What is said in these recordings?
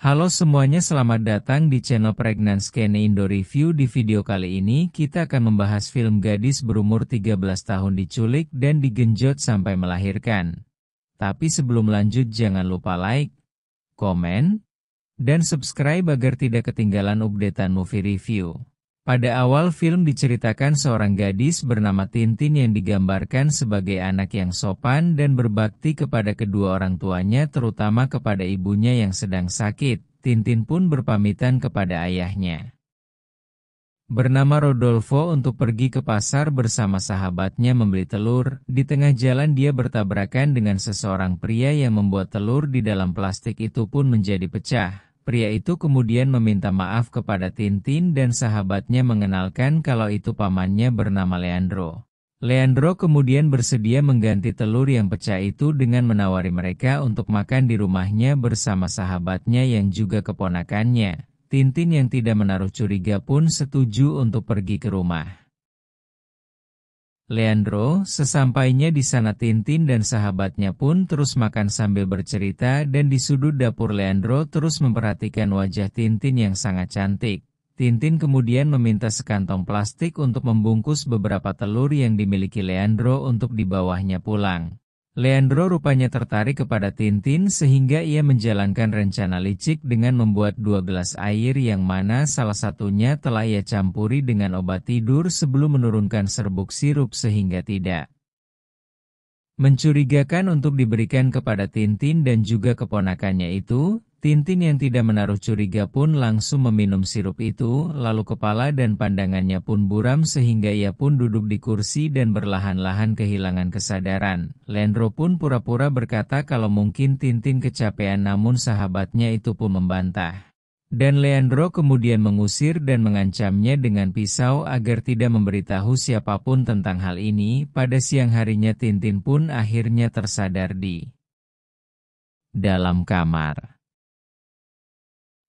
Halo semuanya, selamat datang di channel Pregnant Scanny Indo Review. Di video kali ini kita akan membahas film gadis berumur 13 tahun diculik dan digenjot sampai melahirkan. Tapi sebelum lanjut jangan lupa like, komen, dan subscribe agar tidak ketinggalan updatean movie review. Pada awal film diceritakan seorang gadis bernama Tintin yang digambarkan sebagai anak yang sopan dan berbakti kepada kedua orang tuanya, terutama kepada ibunya yang sedang sakit. Tintin pun berpamitan kepada ayahnya bernama Rodolfo untuk pergi ke pasar bersama sahabatnya membeli telur. Di tengah jalan dia bertabrakan dengan seseorang pria yang membuat telur di dalam plastik itu pun menjadi pecah. Pria itu kemudian meminta maaf kepada Tintin dan sahabatnya mengenalkan kalau itu pamannya bernama Leandro. Leandro kemudian bersedia mengganti telur yang pecah itu dengan menawari mereka untuk makan di rumahnya bersama sahabatnya yang juga keponakannya. Tintin yang tidak menaruh curiga pun setuju untuk pergi ke rumah Leandro. Sesampainya di sana Tintin dan sahabatnya pun terus makan sambil bercerita, dan di sudut dapur Leandro terus memperhatikan wajah Tintin yang sangat cantik. Tintin kemudian meminta sekantong plastik untuk membungkus beberapa telur yang dimiliki Leandro untuk dibawanya pulang. Leandro rupanya tertarik kepada Tintin sehingga ia menjalankan rencana licik dengan membuat 2 gelas air yang mana salah satunya telah ia campuri dengan obat tidur sebelum menurunkan serbuk sirup sehingga tidak mencurigakan untuk diberikan kepada Tintin dan juga keponakannya itu. Tintin yang tidak menaruh curiga pun langsung meminum sirup itu, lalu kepala dan pandangannya pun buram sehingga ia pun duduk di kursi dan berlahan-lahan kehilangan kesadaran. Leandro pun pura-pura berkata kalau mungkin Tintin kecapean, namun sahabatnya itu pun membantah. Dan Leandro kemudian mengusir dan mengancamnya dengan pisau agar tidak memberitahu siapapun tentang hal ini. Pada siang harinya Tintin pun akhirnya tersadar di dalam kamar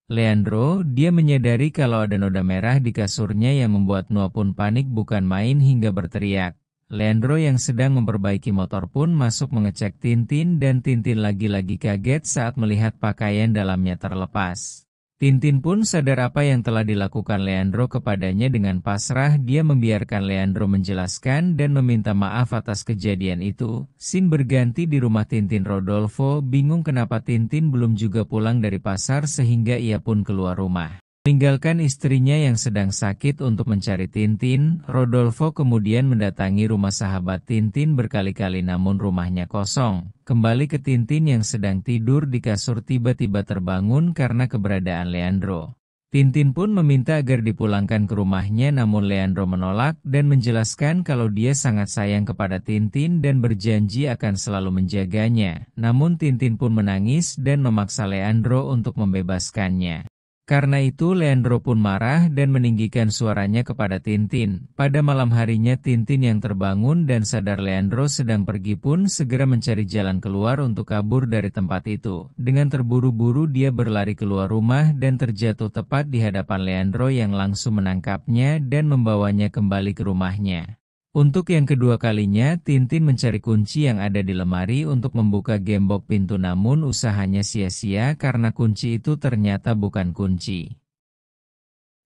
Leandro. Dia menyadari kalau ada noda merah di kasurnya yang membuat Noah pun panik bukan main hingga berteriak. Leandro yang sedang memperbaiki motor pun masuk mengecek Tintin dan Tintin lagi-lagi kaget saat melihat pakaian dalamnya terlepas. Tintin pun sadar apa yang telah dilakukan Leandro kepadanya. Dengan pasrah dia membiarkan Leandro menjelaskan dan meminta maaf atas kejadian itu. Scene berganti di rumah Tintin. Rodolfo bingung kenapa Tintin belum juga pulang dari pasar sehingga ia pun keluar rumah meninggalkan istrinya yang sedang sakit untuk mencari Tintin. Rodolfo kemudian mendatangi rumah sahabat Tintin berkali-kali namun rumahnya kosong. Kembali ke Tintin yang sedang tidur di kasur tiba-tiba terbangun karena keberadaan Leandro. Tintin pun meminta agar dipulangkan ke rumahnya namun Leandro menolak dan menjelaskan kalau dia sangat sayang kepada Tintin dan berjanji akan selalu menjaganya. Namun Tintin pun menangis dan memaksa Leandro untuk membebaskannya. Karena itu Leandro pun marah dan meninggikan suaranya kepada Tintin. Pada malam harinya Tintin yang terbangun dan sadar Leandro sedang pergi pun segera mencari jalan keluar untuk kabur dari tempat itu. Dengan terburu-buru dia berlari keluar rumah dan terjatuh tepat di hadapan Leandro yang langsung menangkapnya dan membawanya kembali ke rumahnya. Untuk yang kedua kalinya, Tintin mencari kunci yang ada di lemari untuk membuka gembok pintu namun usahanya sia-sia karena kunci itu ternyata bukan kunci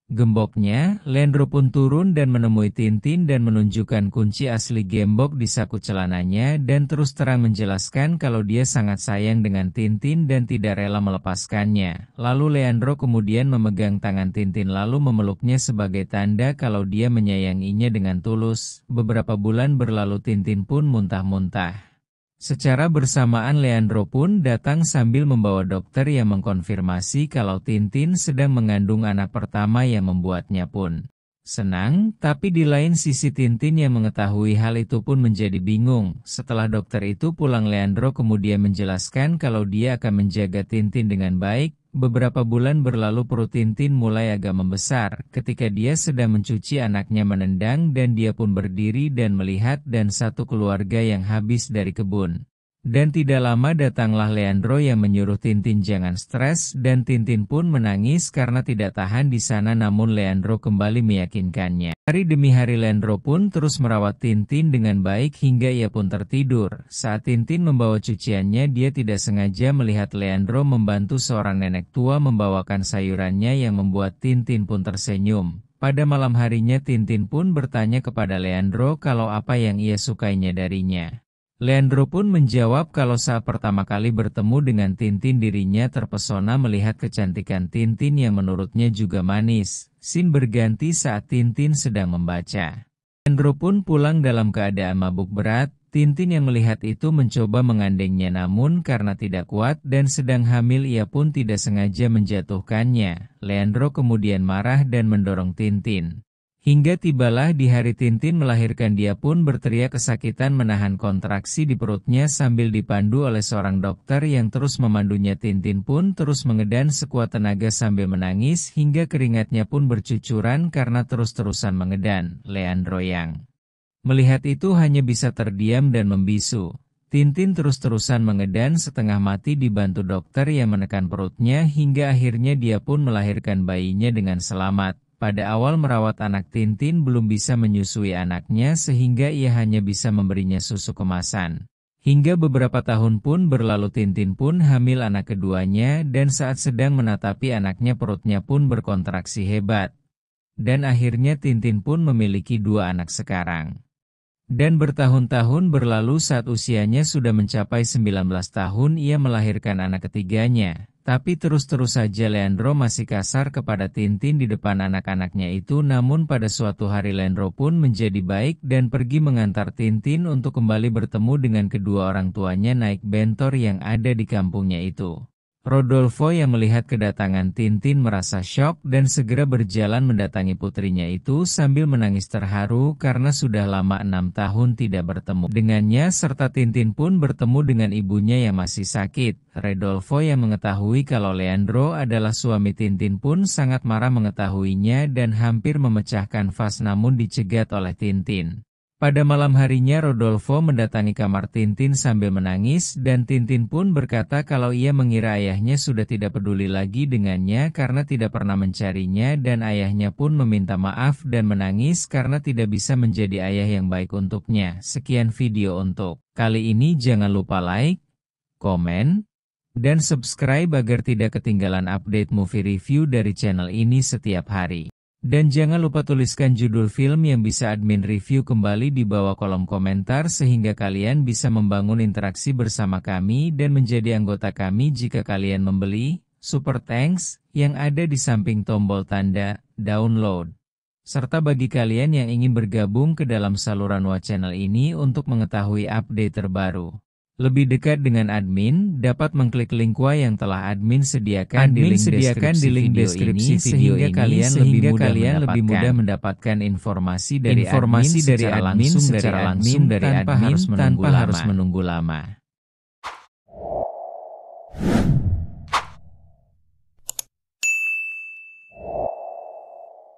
gemboknya. Leandro pun turun dan menemui Tintin dan menunjukkan kunci asli gembok di saku celananya dan terus terang menjelaskan kalau dia sangat sayang dengan Tintin dan tidak rela melepaskannya. Lalu Leandro kemudian memegang tangan Tintin lalu memeluknya sebagai tanda kalau dia menyayanginya dengan tulus. Beberapa bulan berlalu Tintin pun muntah-muntah. Secara bersamaan Leandro pun datang sambil membawa dokter yang mengkonfirmasi kalau Tintin sedang mengandung anak pertama yang membuatnya pun senang. Tapi di lain sisi Tintin yang mengetahui hal itu pun menjadi bingung. Setelah dokter itu pulang Leandro kemudian menjelaskan kalau dia akan menjaga Tintin dengan baik. Beberapa bulan berlalu perut Tintin mulai agak membesar. Ketika dia sedang mencuci anaknya menendang dan dia pun berdiri dan melihat dan satu keluarga yang habis dari kebun Dan tidak lama datanglah Leandro yang menyuruh Tintin jangan stres dan Tintin pun menangis karena tidak tahan di sana, namun Leandro kembali meyakinkannya. Hari demi hari Leandro pun terus merawat Tintin dengan baik hingga ia pun tertidur. Saat Tintin membawa cuciannya, dia tidak sengaja melihat Leandro membantu seorang nenek tua membawakan sayurannya yang membuat Tintin pun tersenyum. Pada malam harinya Tintin pun bertanya kepada Leandro kalau apa yang ia sukainya darinya. Leandro pun menjawab kalau saat pertama kali bertemu dengan Tintin dirinya terpesona melihat kecantikan Tintin yang menurutnya juga manis. Scene berganti saat Tintin sedang membaca. Leandro pun pulang dalam keadaan mabuk berat. Tintin yang melihat itu mencoba mengandengnya, namun karena tidak kuat dan sedang hamil ia pun tidak sengaja menjatuhkannya. Leandro kemudian marah dan mendorong Tintin. Hingga tibalah di hari Tintin melahirkan, dia pun berteriak kesakitan menahan kontraksi di perutnya sambil dipandu oleh seorang dokter yang terus memandunya. Tintin pun terus mengedan sekuat tenaga sambil menangis hingga keringatnya pun bercucuran karena terus-terusan mengedan. Leandro yang melihat itu hanya bisa terdiam dan membisu. Tintin terus-terusan mengedan setengah mati dibantu dokter yang menekan perutnya hingga akhirnya dia pun melahirkan bayinya dengan selamat. Pada awal merawat anak, Tintin belum bisa menyusui anaknya sehingga ia hanya bisa memberinya susu kemasan. Hingga beberapa tahun pun berlalu, Tintin pun hamil anak keduanya dan saat sedang menatapi anaknya perutnya pun berkontraksi hebat. Dan akhirnya Tintin pun memiliki 2 anak sekarang. Dan bertahun-tahun berlalu saat usianya sudah mencapai 19 tahun ia melahirkan anak ketiganya. Tapi terus-terus saja Leandro masih kasar kepada Tintin di depan anak-anaknya itu, namun pada suatu hari Leandro pun menjadi baik dan pergi mengantar Tintin untuk kembali bertemu dengan kedua orang tuanya naik bentor yang ada di kampungnya itu. Rodolfo yang melihat kedatangan Tintin merasa syok dan segera berjalan mendatangi putrinya itu sambil menangis terharu karena sudah lama 6 tahun tidak bertemu dengannya, serta Tintin pun bertemu dengan ibunya yang masih sakit. Rodolfo yang mengetahui kalau Leandro adalah suami Tintin pun sangat marah mengetahuinya dan hampir memecahkan vas, namun dicegat oleh Tintin. Pada malam harinya Rodolfo mendatangi kamar Tintin sambil menangis dan Tintin pun berkata kalau ia mengira ayahnya sudah tidak peduli lagi dengannya karena tidak pernah mencarinya, dan ayahnya pun meminta maaf dan menangis karena tidak bisa menjadi ayah yang baik untuknya. Sekian video untuk kali ini, jangan lupa like, komen, dan subscribe agar tidak ketinggalan update movie review dari channel ini setiap hari. Dan jangan lupa tuliskan judul film yang bisa admin review kembali di bawah kolom komentar sehingga kalian bisa membangun interaksi bersama kami dan menjadi anggota kami jika kalian membeli Super Thanks yang ada di samping tombol tanda download. Serta bagi kalian yang ingin bergabung ke dalam saluran channel ini untuk mengetahui update terbaru. Lebih dekat dengan admin, dapat mengklik link yang telah admin sediakan di link deskripsi video ini sehingga kalian lebih mudah mendapatkan informasi dari admin secara langsung tanpa harus menunggu lama.